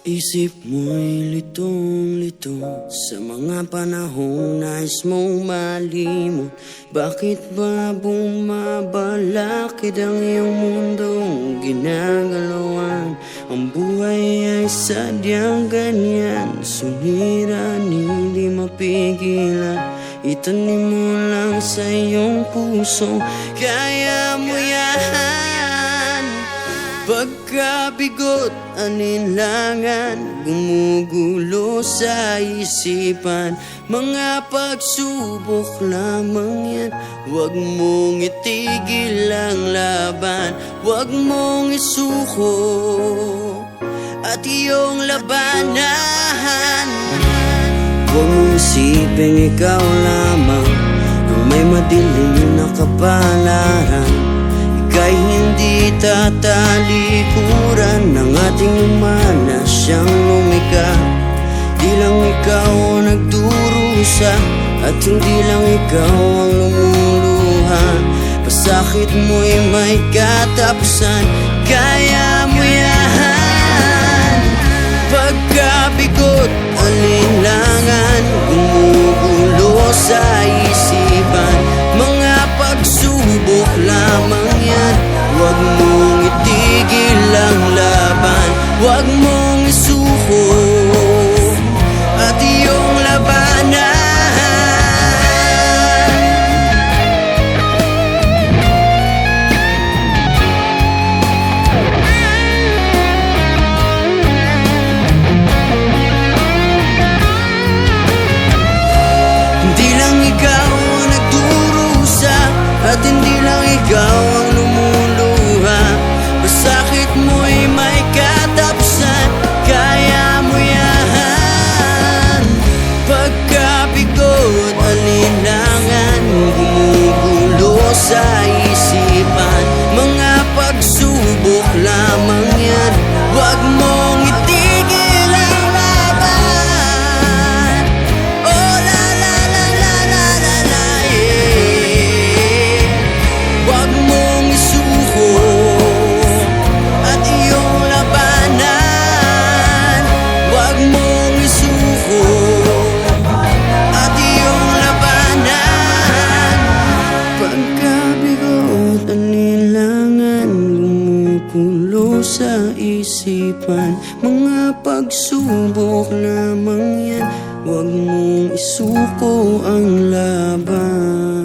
Isip mo'y litong-lito sa mga panahong nais mong malimot. Bakit ba bumabalakid ang iyong mundong ginagalawan? Ang buhay ay sadyang ganyan, suliranin, di mapigilan. Itanim mo lang sa iyong puso, kaya mo yan. Pagkabigot, aninlangan, gumugulo sa isipan. Mga pagsubok lamang yan, huwag mong itigil ang laban. Huwag mong isuko at iyong labanan. Huwag mong isipin ikaw lamang ang may madilim na kapalaran. Ika'y hindi tatalikuran ng ating umana siyang lumikha. Di lang ikaw ang nagdurusa at hindi lang ikaw ang lumuluha. Pasakit mo'y may katapusan, kaya mo yan. Pagkabigot, alinlangan, gumugulo sa isipan. Mga pagsubok lamang yan, huwag mong itigil ang laban. Huwag mong isuko at iyong labanan. Hindi lang ikaw ang nagdurusa at hindi lang ikaw ang lumuluha. Pasakit mo'y may katapusan, kaya mo yan. Pagkabigot, alinlangan, gumugulo sa isipan. Mga pagsubok lamang yan, huwag mong itigil ang laban. Oh la la la la la la la, yeah. Huwag mong isuko at iyong labanan. Huwag mong isuko at iyong labanan. Pagkabigot, alinlangan, gumugulo sa isipan. Mga pagsubok lamang yan, huwag mong isuko ang laban.